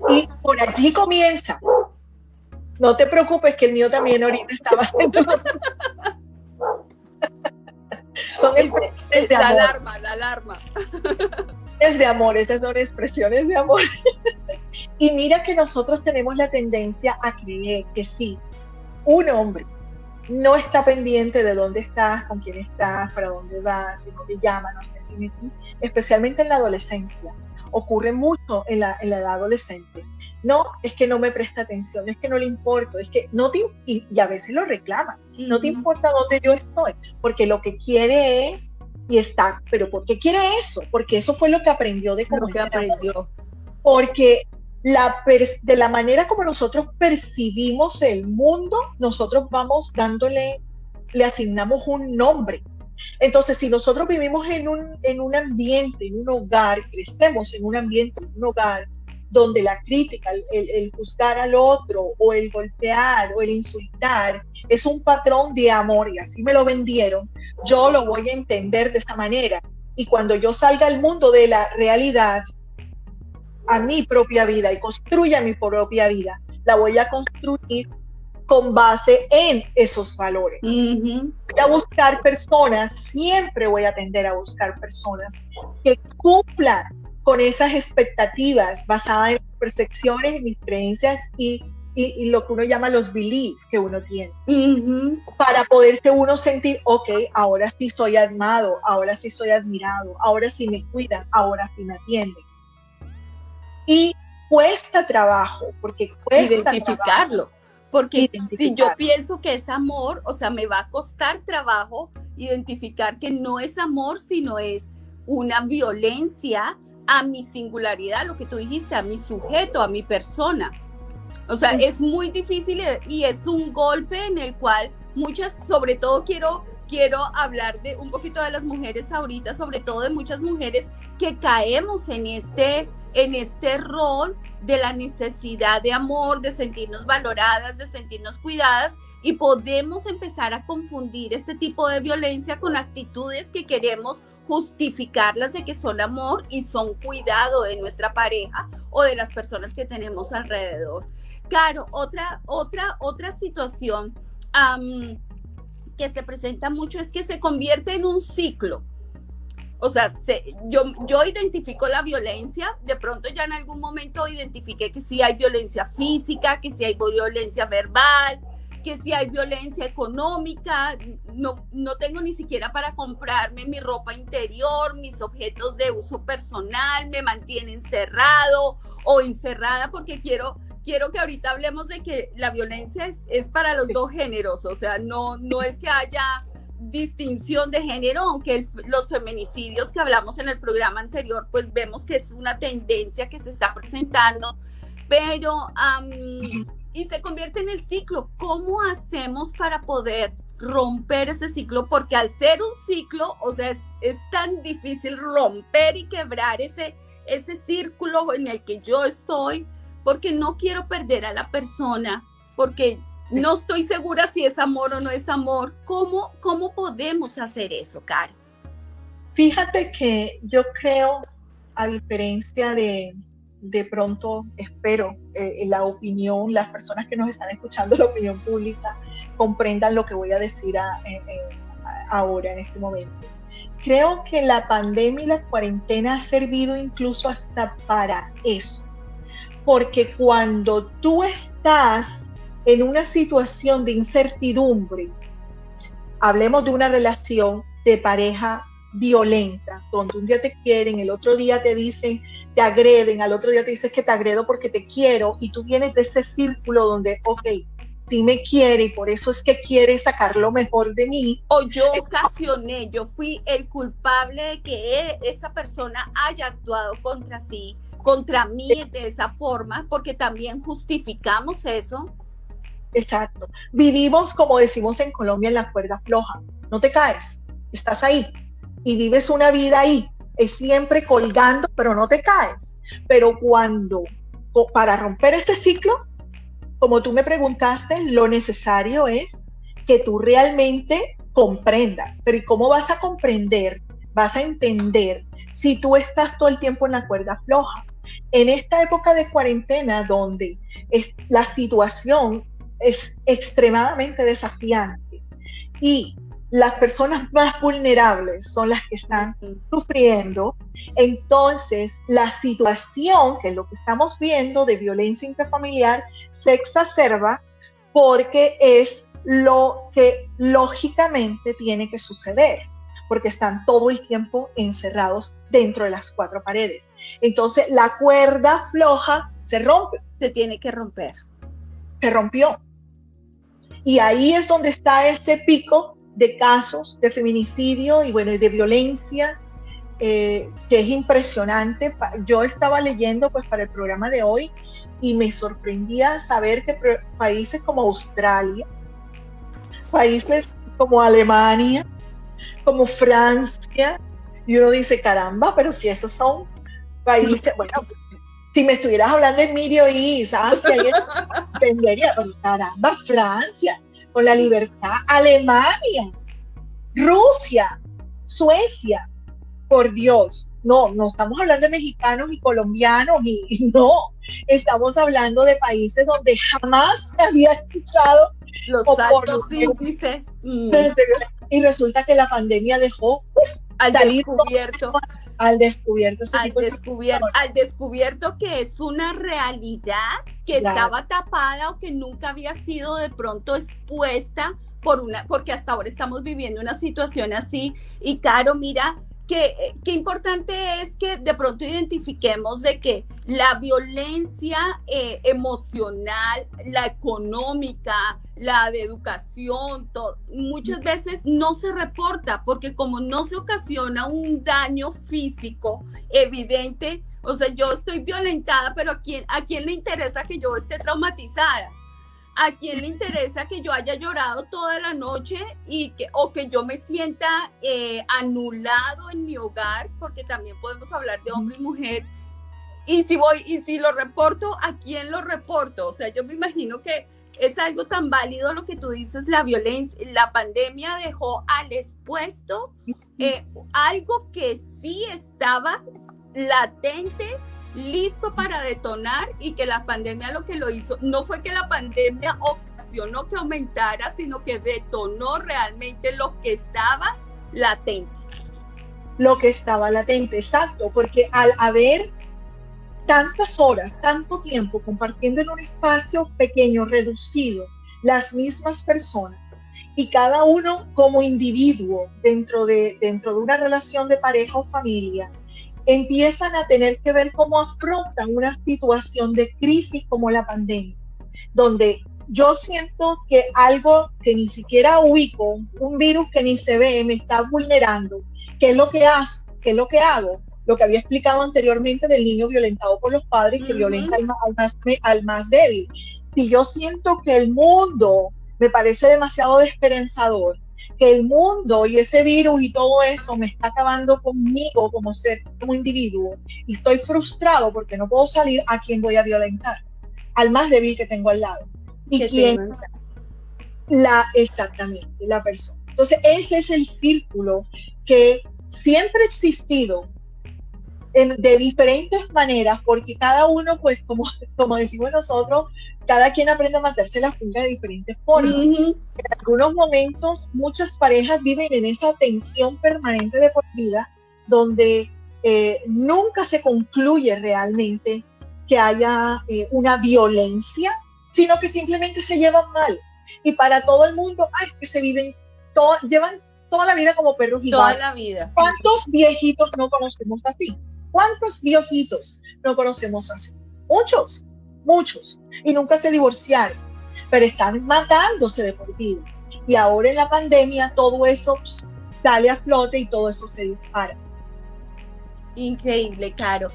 Y por allí comienza. No te preocupes que el mío también ahorita estaba haciendo. Son expresiones de amor. La alarma. Es de amor, esas son expresiones de amor. Y mira que nosotros tenemos la tendencia a creer que sí, un hombre no está pendiente de dónde estás, con quién estás, para dónde vas, si no te llaman, no sé si me... especialmente en la adolescencia. Ocurre mucho en la edad adolescente. No, es que no me presta atención, es que no le importo, es que no te... Y a veces lo reclama. Uh-huh. No te importa dónde yo estoy, porque lo que quiere es... Y está, pero ¿por qué quiere eso? Porque eso fue lo que aprendió de cómo se aprendió. Porque de la manera como nosotros percibimos el mundo, nosotros vamos le asignamos un nombre. Entonces, si nosotros vivimos en un ambiente, en un hogar, crecemos en un ambiente, en un hogar, donde la crítica, el juzgar al otro, o el golpear, o el insultar, es un patrón de amor, y así me lo vendieron, yo lo voy a entender de esa manera. Y cuando yo salga al mundo de la realidad, a mi propia vida, y construya mi propia vida, la voy a construir con base en esos valores. Voy a buscar personas, siempre voy a tender a buscar personas que cumplan con esas expectativas basadas en mis percepciones, en mis creencias y lo que uno llama los beliefs que uno tiene. Para poderse uno sentir, ok, ahora sí soy amado, ahora sí soy admirado, ahora sí me cuidan, ahora sí me atienden. Y cuesta trabajo, porque cuesta identificarlo. trabajo. Porque si yo pienso que es amor, o sea, me va a costar trabajo identificar que no es amor, sino es una violencia a mi singularidad, lo que tú dijiste, a mi sujeto, a mi persona. O sea, es muy difícil y es un golpe en el cual muchas, sobre todo quiero hablar de un poquito de las mujeres ahorita, sobre todo de muchas mujeres que caemos en este rol de la necesidad de amor, de sentirnos valoradas, de sentirnos cuidadas, y podemos empezar a confundir este tipo de violencia con actitudes que queremos justificarlas de que son amor y son cuidado de nuestra pareja o de las personas que tenemos alrededor. Claro, otra situación que se presenta mucho es que se convierte en un ciclo. O sea, yo identifico la violencia, de pronto ya en algún momento identifiqué que sí hay violencia física, que sí hay violencia verbal, que si hay violencia económica, no tengo ni siquiera para comprarme mi ropa interior, mis objetos de uso personal, me mantiene encerrado o encerrada, porque quiero que ahorita hablemos de que la violencia es para los dos géneros, o sea, no es que haya distinción de género, aunque los feminicidios que hablamos en el programa anterior, pues vemos que es una tendencia que se está presentando, pero y se convierte en el ciclo. ¿Cómo hacemos para poder romper ese ciclo? Porque al ser un ciclo, o sea, es tan difícil romper y quebrar ese círculo en el que yo estoy, porque no quiero perder a la persona, porque no estoy segura si es amor o no es amor. ¿Cómo podemos hacer eso, Caro? Fíjate que yo creo, a diferencia de pronto, espero, la opinión, las personas que nos están escuchando, la opinión pública, comprendan lo que voy a decir ahora, en este momento. Creo que la pandemia y la cuarentena ha servido incluso hasta para eso. Porque cuando tú estás en una situación de incertidumbre, hablemos de una relación de pareja violenta, donde un día te quieren, el otro día te dicen, te agreden, al otro día te dices que te agredo porque te quiero, y tú vienes de ese círculo donde, ok, sí me quiere y por eso es que quiere sacar lo mejor de mí. O yo ocasioné, yo fui el culpable de que esa persona haya actuado contra mí de esa forma, porque también justificamos eso. Exacto. Vivimos, como decimos en Colombia, en la cuerda floja. No te caes, estás ahí y vives una vida ahí, es siempre colgando, pero no te caes. Pero para romper este ciclo, como tú me preguntaste, lo necesario es que tú realmente comprendas. Pero ¿y cómo vas a comprender? Vas a entender si tú estás todo el tiempo en la cuerda floja. En esta época de cuarentena, donde la situación es extremadamente desafiante y las personas más vulnerables son las que están sufriendo, entonces la situación, que es lo que estamos viendo de violencia intrafamiliar, se exacerba porque es lo que lógicamente tiene que suceder, porque están todo el tiempo encerrados dentro de las cuatro paredes. Entonces la cuerda floja se rompe. Se tiene que romper. Se rompió. Y ahí es donde está ese pico de casos de feminicidio y bueno, y de violencia, que es impresionante. Yo estaba leyendo pues para el programa de hoy y me sorprendía saber que países como Australia, países como Alemania, como Francia, y uno dice, caramba, pero si esos son países, bueno, si me estuvieras hablando de Middle East, Asia, entendería, pero caramba, Francia, con la libertad, Alemania, Rusia, Suecia, por Dios, no estamos hablando de mexicanos y colombianos, y no, estamos hablando de países donde jamás se había escuchado Los o por altos índices. Y resulta que la pandemia dejó Al salir descubierto. al descubierto este tipo de al descubierto que es una realidad que estaba tapada o que nunca había sido de pronto expuesta porque hasta ahora estamos viviendo una situación así. Y Caro, mira, qué importante es que de pronto identifiquemos de que la violencia emocional, la económica, la de educación, muchas veces no se reporta porque como no se ocasiona un daño físico evidente, o sea, yo estoy violentada, pero ¿a quién le interesa que yo esté traumatizada? ¿A quién le interesa que yo haya llorado toda la noche o que yo me sienta anulado en mi hogar? Porque también podemos hablar de hombre y mujer. Y si lo reporto, ¿a quién lo reporto? O sea, yo me imagino que es algo tan válido lo que tú dices, la violencia, la pandemia dejó al expuesto algo que sí estaba latente, listo para detonar, y que la pandemia lo que lo hizo no fue que la pandemia ocasionó que aumentara, sino que detonó realmente lo que estaba latente. Lo que estaba latente, exacto, porque al haber tantas horas, tanto tiempo compartiendo en un espacio pequeño, reducido, las mismas personas, y cada uno como individuo dentro de una relación de pareja o familia, empiezan a tener que ver cómo afrontan una situación de crisis como la pandemia, donde yo siento que algo que ni siquiera ubico, un virus que ni se ve, me está vulnerando. ¿Qué es lo que hago? ¿Qué es lo que hago? Lo que había explicado anteriormente del niño violentado por los padres que violenta al más débil. Si yo siento que el mundo me parece demasiado desesperanzador, que el mundo y ese virus y todo eso me está acabando conmigo como ser, como individuo, y estoy frustrado porque no puedo salir, ¿a quién voy a violentar? Al más débil que tengo al lado. ¿Y quién? Exactamente, la persona. Entonces ese es el círculo que siempre ha existido de diferentes maneras, porque cada uno, pues como decimos nosotros, cada quien aprende a matarse la pulga de diferentes formas. En algunos momentos muchas parejas viven en esa tensión permanente de por vida, donde nunca se concluye realmente que haya una violencia, sino que simplemente se llevan mal. Y para todo el mundo, que se llevan toda la vida como perros y gatos. Toda la vida. ¿Cuántos viejitos no conocemos así? ¿Cuántos viejitos no conocemos así? Muchos. Y nunca se divorciaron, pero están matándose de por vida. Y ahora en la pandemia todo eso sale a flote y todo eso se dispara. Increíble, Caro.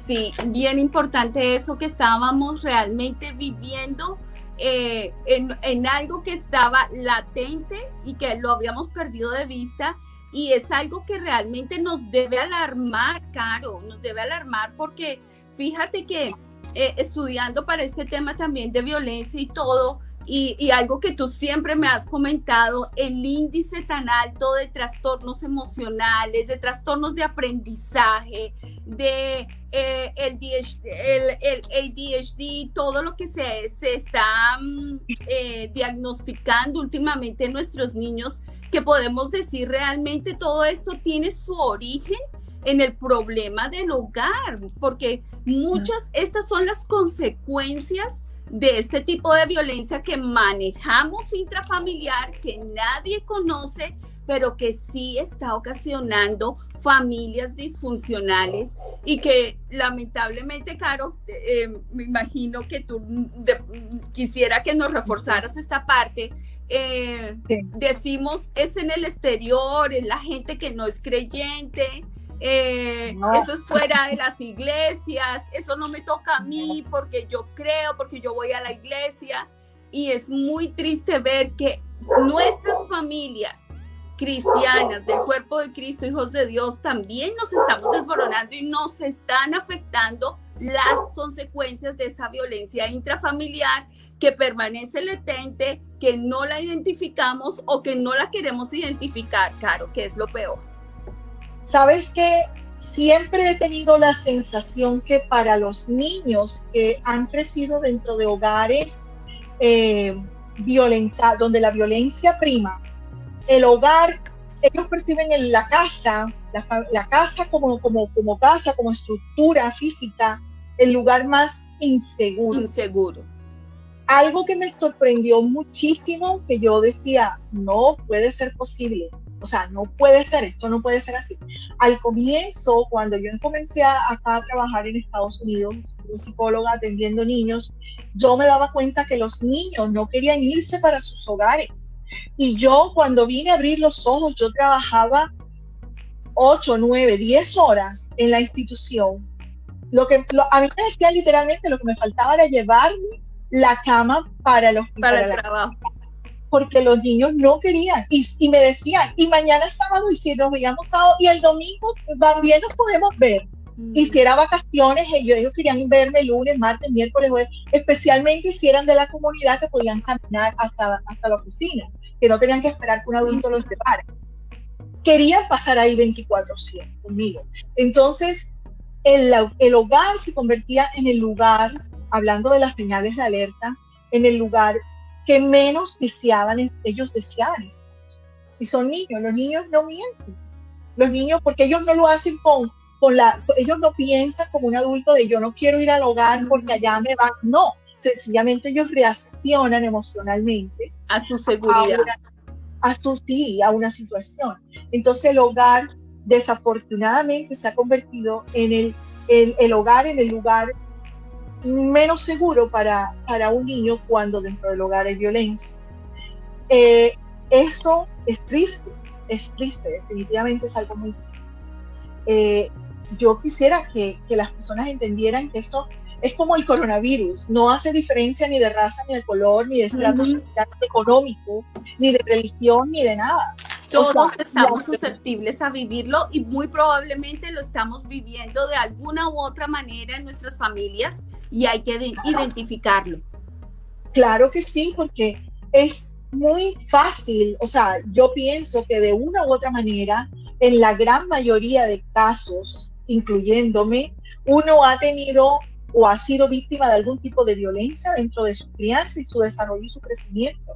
Sí, bien importante eso, que estábamos realmente viviendo en algo que estaba latente y que lo habíamos perdido de vista. Y es algo que realmente nos debe alarmar, Caro, nos debe alarmar, porque fíjate que estudiando para este tema también de violencia y todo, y algo que tú siempre me has comentado, el índice tan alto de trastornos emocionales, de trastornos de aprendizaje, de el ADHD, todo lo que se está diagnosticando últimamente en nuestros niños, que podemos decir realmente todo esto tiene su origen en el problema del hogar, porque estas son las consecuencias de este tipo de violencia que manejamos intrafamiliar, que nadie conoce, pero que sí está ocasionando familias disfuncionales, y que lamentablemente, Caro, me imagino que tú quisiera que nos reforzaras esta parte. Sí. Decimos, es en el exterior, es la gente que no es creyente, eso es fuera de las iglesias, eso no me toca a mí porque yo creo, porque yo voy a la iglesia. Y es muy triste ver que nuestras familias cristianas del cuerpo de Cristo, hijos de Dios, también nos estamos desboronando y nos están afectando las consecuencias de esa violencia intrafamiliar que permanece latente, que no la identificamos o que no la queremos identificar, Caro, que es lo peor. ¿Sabes qué? Siempre he tenido la sensación que para los niños que han crecido dentro de hogares violenta, donde la violencia prima, el hogar, ellos perciben en la casa, la casa como casa, como estructura física, el lugar más inseguro. Inseguro. Algo que me sorprendió muchísimo, que yo decía, no puede ser posible. O sea, no puede ser, esto no puede ser así. Al comienzo, cuando yo comencé acá a trabajar en Estados Unidos, como psicóloga atendiendo niños, yo me daba cuenta que los niños no querían irse para sus hogares. Y yo, cuando vine a abrir los ojos, yo trabajaba 8, 9, 10 horas en la institución. A mí me decían literalmente lo que me faltaba era llevarme la cama para el hospital. Para el trabajo. Porque los niños no querían y me decían, y mañana es sábado y si nos veíamos sábado y el domingo también nos podemos ver. Y si era vacaciones, ellos querían verme lunes, martes, miércoles, jueves, especialmente si eran de la comunidad que podían caminar hasta la oficina, que no tenían que esperar que un adulto los llevara. Querían pasar ahí 24/7 conmigo. Entonces, el hogar se convertía en el lugar, hablando de las señales de alerta, en el lugar que menos ellos deseaban. Y son niños, los niños no mienten. Los niños, porque ellos no lo hacen ellos no piensan como un adulto de yo no quiero ir al hogar porque allá me van. No, sencillamente ellos reaccionan emocionalmente a su seguridad. A una situación. Entonces el hogar desafortunadamente se ha convertido en el hogar, en el lugar menos seguro para un niño cuando dentro del hogar hay violencia. Eso es triste, definitivamente es algo muy triste. Yo quisiera que las personas entendieran que esto es como el coronavirus, no hace diferencia ni de raza, ni de color, ni de estrato social, económico, ni de religión, ni de nada. Todos estamos susceptibles a vivirlo y muy probablemente lo estamos viviendo de alguna u otra manera en nuestras familias y hay que identificarlo. Claro que sí, porque es muy fácil, o sea, yo pienso que de una u otra manera, en la gran mayoría de casos, incluyéndome, uno ha tenido o ha sido víctima de algún tipo de violencia dentro de su crianza y su desarrollo y su crecimiento.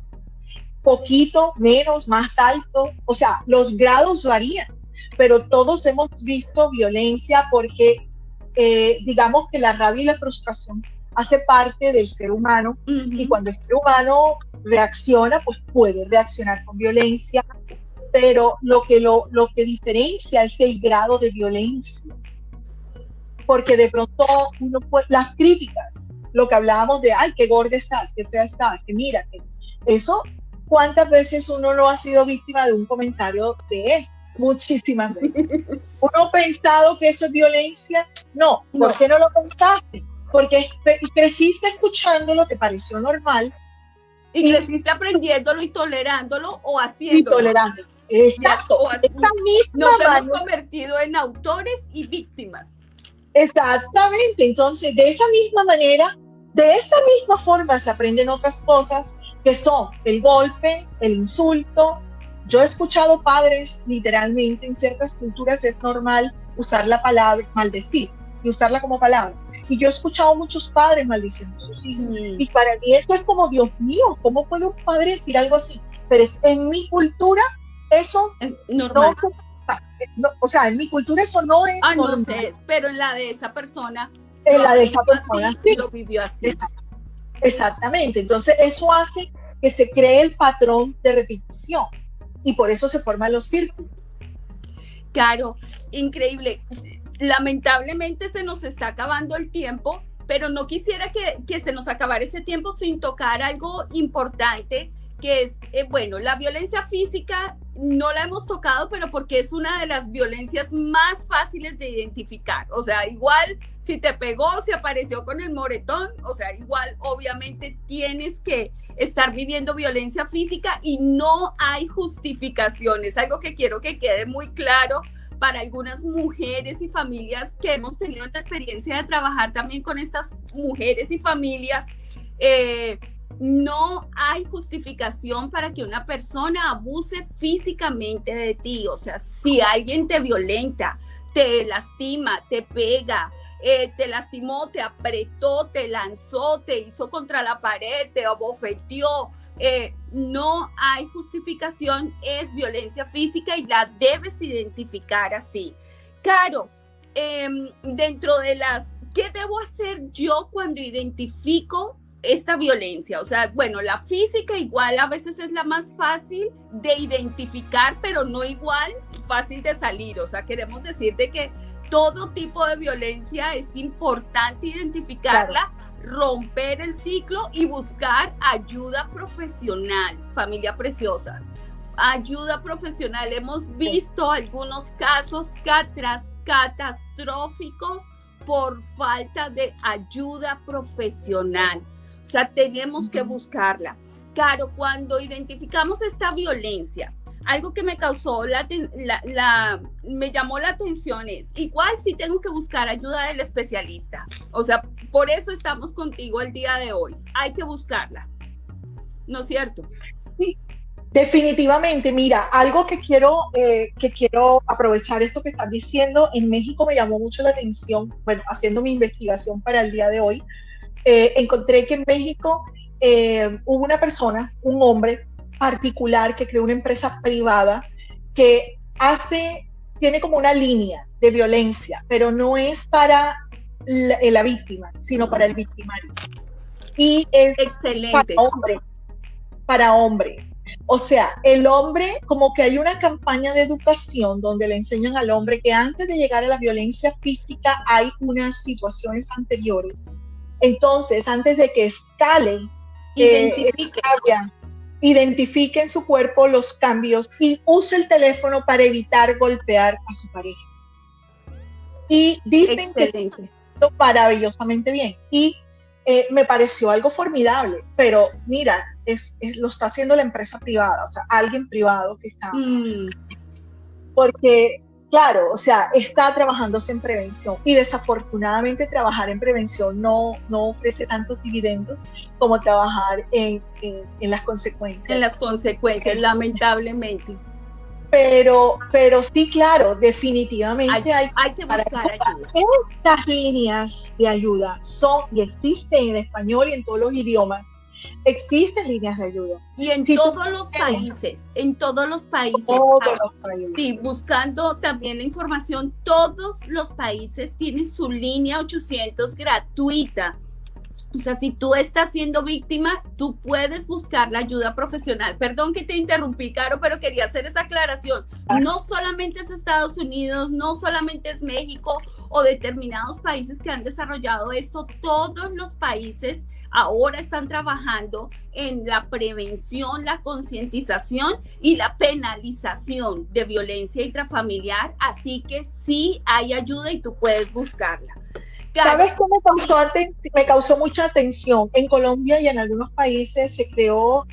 Poquito, menos, más alto, o sea, los grados varían, pero todos hemos visto violencia porque digamos que la rabia y la frustración hace parte del ser humano y cuando el ser humano reacciona, pues puede reaccionar con violencia, pero lo que diferencia es el grado de violencia, porque de pronto las críticas, lo que hablábamos de, ay, qué gorda estás, qué fea estás, que mira, que eso, ¿cuántas veces uno no ha sido víctima de un comentario de eso? Muchísimas veces. ¿Uno ha pensado que eso es violencia? No. ¿Por qué no lo pensaste? Porque creciste escuchándolo, te pareció normal. Y creciste aprendiéndolo y tolerándolo o haciéndolo. Y tolerándolo. Exacto. Nos hemos convertido en autores y víctimas. Exactamente. Entonces, de esa misma manera, de esa misma forma se aprenden otras cosas que son el golpe, el insulto. Yo he escuchado padres, literalmente, en ciertas culturas es normal usar la palabra maldecir y usarla como palabra. Y yo he escuchado muchos padres maldiciendo a sus hijos. Y para mí esto es como, Dios mío, ¿cómo puede un padre decir algo así? Pero en mi cultura eso es normal. No, o sea, en mi cultura eso no es normal. No sé, pero en la de esa persona. En la de esa persona, sí. Lo vivió así. Exactamente. Entonces eso hace que se cree el patrón de repetición. Y por eso se forman los círculos. Claro, increíble. Lamentablemente se nos está acabando el tiempo, pero no quisiera que se nos acabara ese tiempo sin tocar algo importante, que es, bueno, la violencia física no la hemos tocado, pero porque es una de las violencias más fáciles de identificar. O sea, igual si te pegó, si apareció con el moretón, o sea, igual obviamente tienes que estar viviendo violencia física y no hay justificación. Es algo que quiero que quede muy claro para algunas mujeres y familias que hemos tenido la experiencia de trabajar también con estas mujeres y familias. No hay justificación para que una persona abuse físicamente de ti. O sea, si alguien te violenta, te lastima, te pega, te lastimó, te apretó, te lanzó, te hizo contra la pared, te abofeteó, no hay justificación, es violencia física y la debes identificar así. Caro, dentro de ¿qué debo hacer yo cuando identifico esta violencia? O sea, bueno, la física igual a veces es la más fácil de identificar, pero no igual fácil de salir. O sea, queremos decir de que todo tipo de violencia es importante identificarla, claro, romper el ciclo y buscar ayuda profesional, familia preciosa. Ayuda profesional. Hemos visto algunos casos catastróficos por falta de ayuda profesional. O sea, tenemos que buscarla. Claro, cuando identificamos esta violencia, algo que me causó me llamó la atención es, igual si tengo que buscar ayuda del especialista. O sea, por eso estamos contigo el día de hoy. Hay que buscarla. ¿No es cierto? Sí, definitivamente. Mira, algo que quiero aprovechar esto que estás diciendo, en México me llamó mucho la atención, bueno, haciendo mi investigación para el día de hoy, encontré que en México hubo una persona, un hombre particular que creó una empresa privada que tiene como una línea de violencia, pero no es para la víctima, sino para el victimario. Y es excelente. Para hombres. O sea, el hombre, como que hay una campaña de educación donde le enseñan al hombre que antes de llegar a la violencia física hay unas situaciones anteriores. Entonces, antes de que escale, identifique en su cuerpo los cambios y use el teléfono para evitar golpear a su pareja. Y dicen que está maravillosamente bien. Y me pareció algo formidable, pero mira, lo está haciendo la empresa privada, o sea, alguien privado que está... Porque, claro, o sea, está trabajándose en prevención y desafortunadamente trabajar en prevención no ofrece tantos dividendos como trabajar en las consecuencias. En las consecuencias, lamentablemente. Pero sí, claro, definitivamente hay que buscar ayuda. Estas líneas de ayuda son y existen en español y en todos los idiomas. Existen líneas de ayuda. Y en todos los países, sí, buscando también la información, todos los países tienen su línea 800 gratuita. O sea, si tú estás siendo víctima, tú puedes buscar la ayuda profesional. Perdón que te interrumpí, Caro, pero quería hacer esa aclaración. No solamente es Estados Unidos, no solamente es México o determinados países que han desarrollado esto. Todos los países ahora están trabajando en la prevención, la concientización y la penalización de violencia intrafamiliar. Así que sí hay ayuda y tú puedes buscarla. ¿Sabes cómo me causó mucha atención? En Colombia y en algunos países se creó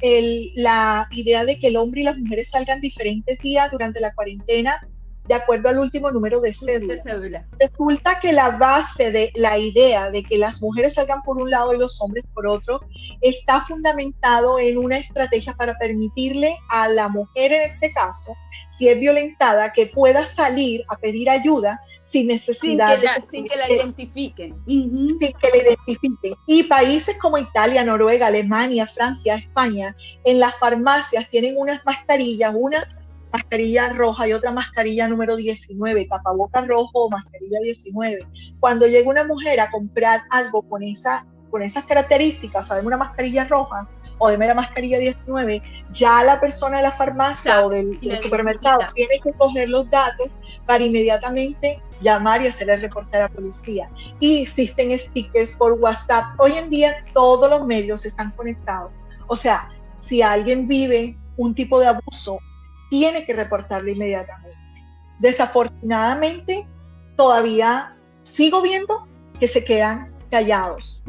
la idea de que el hombre y las mujeres salgan diferentes días durante la cuarentena de acuerdo al último número de cédula. Resulta que la base de la idea de que las mujeres salgan por un lado y los hombres por otro está fundamentado en una estrategia para permitirle a la mujer, en este caso, si es violentada, que pueda salir a pedir ayuda sin necesidad sin que la identifiquen. Sin que la identifiquen. Y países como Italia, Noruega, Alemania, Francia, España, en las farmacias tienen unas mascarillas, una mascarilla roja y otra mascarilla número 19, tapabocas rojo o mascarilla 19. Cuando llega una mujer a comprar algo con esas características, o sea, de una mascarilla roja o de la mascarilla 19, ya la persona de la farmacia o del supermercado tiene que coger los datos para inmediatamente llamar y hacer el reporte a la policía. Y existen stickers por WhatsApp. Hoy en día todos los medios están conectados. O sea, si alguien vive un tipo de abuso, tiene que reportarlo inmediatamente. Desafortunadamente, todavía sigo viendo que se quedan callados.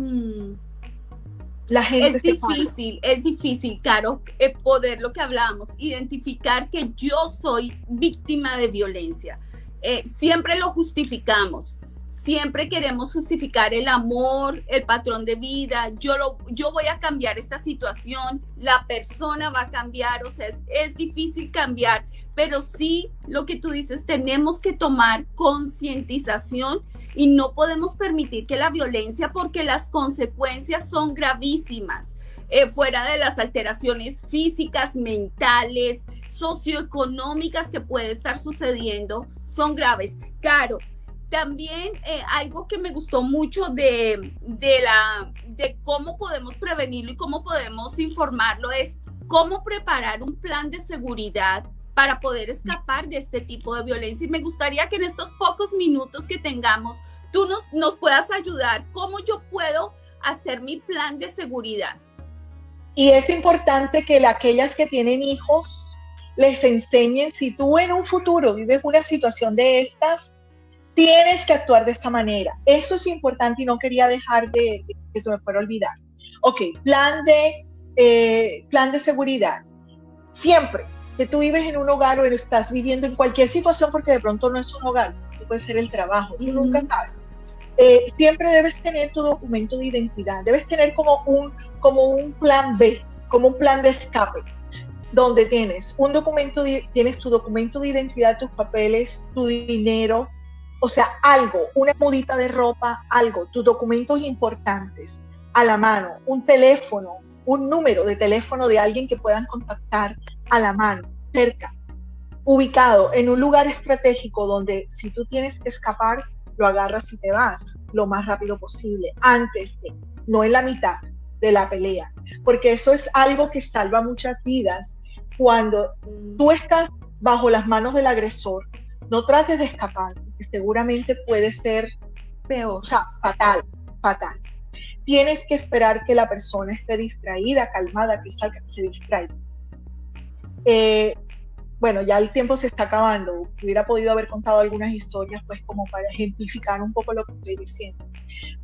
La gente es difícil, Caro, poder, lo que hablábamos, identificar que yo soy víctima de violencia. Siempre lo justificamos, siempre queremos justificar el amor, el patrón de vida, yo voy a cambiar esta situación, la persona va a cambiar, o sea, es difícil cambiar, pero sí, lo que tú dices, tenemos que tomar concientización y no podemos permitir que la violencia, porque las consecuencias son gravísimas. fuera de las alteraciones físicas, mentales, socioeconómicas que puede estar sucediendo, son graves. Caro, también algo que me gustó mucho de cómo podemos prevenirlo y cómo podemos informarlo es cómo preparar un plan de seguridad para poder escapar de este tipo de violencia. Y me gustaría que en estos pocos minutos que tengamos, tú nos puedas ayudar. ¿Cómo yo puedo hacer mi plan de seguridad? Y es importante que aquellas que tienen hijos les enseñen, si tú en un futuro vives una situación de estas, tienes que actuar de esta manera. Eso es importante y no quería dejar de que se me fuera a olvidar. Ok, plan de seguridad. Siempre que tú vives en un hogar o estás viviendo en cualquier situación, porque de pronto no es un hogar, puede ser el trabajo, tú nunca sabes. Siempre debes tener tu documento de identidad, debes tener como un plan B, como un plan de escape, donde tienes tienes tu documento de identidad, tus papeles, tu dinero, o sea, algo, una mudita de ropa, algo, tus documentos importantes a la mano, un teléfono, un número de teléfono de alguien que puedan contactar a la mano, cerca, ubicado en un lugar estratégico donde si tú tienes que escapar, lo agarras y te vas lo más rápido posible, no en la mitad de la pelea, porque eso es algo que salva muchas vidas. Cuando tú estás bajo las manos del agresor, no trates de escapar, porque seguramente puede ser peor, o sea, fatal. Tienes que esperar que la persona esté distraída, calmada, que salga, que se distraiga. Bueno, ya el tiempo se está acabando. Hubiera podido haber contado algunas historias, pues, como para ejemplificar un poco lo que estoy diciendo.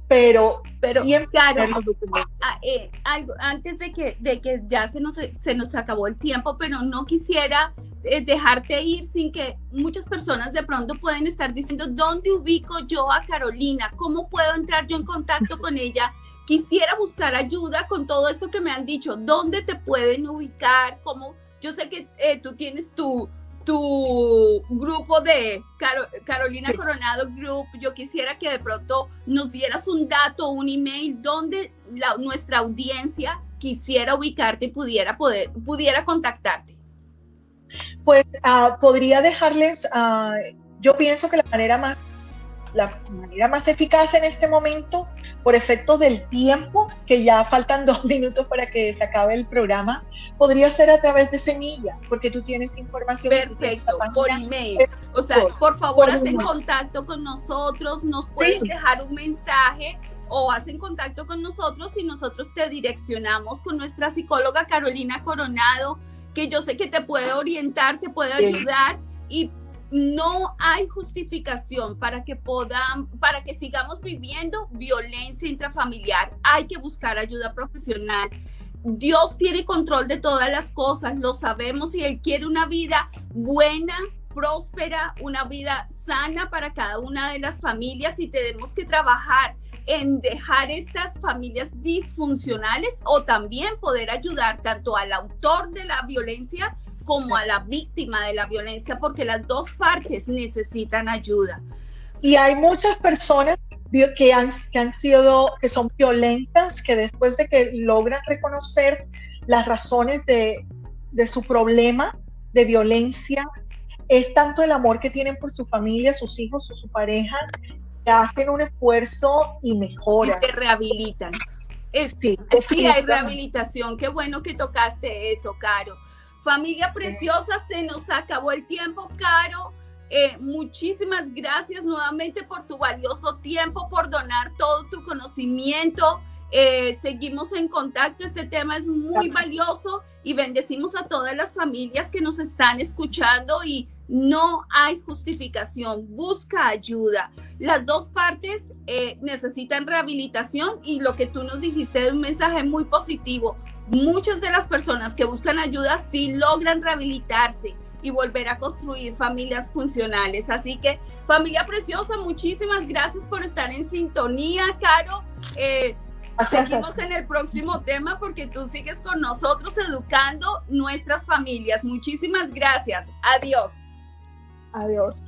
Pero siempre claro, los documentos. Antes de que ya se nos acabó el tiempo, pero no quisiera dejarte ir sin que muchas personas de pronto pueden estar diciendo, ¿dónde ubico yo a Carolina? ¿Cómo puedo entrar yo en contacto con ella? Quisiera buscar ayuda con todo eso que me han dicho. ¿Dónde te pueden ubicar? ¿Cómo? Yo sé que tú tienes tu grupo de Carolina Sí. Coronado Group. Yo quisiera que de pronto nos dieras un dato, un email donde nuestra audiencia quisiera ubicarte y pudiera contactarte. Pues podría dejarles, yo pienso que la manera más eficaz en este momento, por efecto del tiempo, que ya faltan 2 minutos para que se acabe el programa, podría ser a través de Semilla, porque tú tienes información. Perfecto, por email. O sea, por favor, hacen contacto con nosotros, nos puedes dejar un mensaje o hacen contacto con nosotros y nosotros te direccionamos con nuestra psicóloga Carolina Coronado, que yo sé que te puede orientar, te puede ayudar y no hay justificación para que sigamos viviendo violencia intrafamiliar. Hay que buscar ayuda profesional. Dios tiene control de todas las cosas, lo sabemos, y Él quiere una vida buena, próspera, una vida sana para cada una de las familias, y tenemos que trabajar en dejar estas familias disfuncionales o también poder ayudar tanto al autor de la violencia como a la víctima de la violencia, porque las dos partes necesitan ayuda. Y hay muchas personas que son violentas, que después de que logran reconocer las razones de su problema de violencia, es tanto el amor que tienen por su familia, sus hijos o su pareja, que hacen un esfuerzo y mejoran. Y se rehabilitan. Sí, hay rehabilitación. Qué bueno que tocaste eso, Caro. Familia preciosa, se nos acabó el tiempo, Caro. Muchísimas gracias nuevamente por tu valioso tiempo, por donar todo tu conocimiento. Seguimos en contacto, este tema es muy valioso y bendecimos a todas las familias que nos están escuchando, y no hay justificación, busca ayuda. Las dos partes necesitan rehabilitación, y lo que tú nos dijiste es un mensaje muy positivo. Muchas de las personas que buscan ayuda sí logran rehabilitarse y volver a construir familias funcionales. Así que, familia preciosa, muchísimas gracias por estar en sintonía, Caro. Seguimos en el próximo tema porque tú sigues con nosotros educando nuestras familias. Muchísimas gracias. Adiós. Adiós.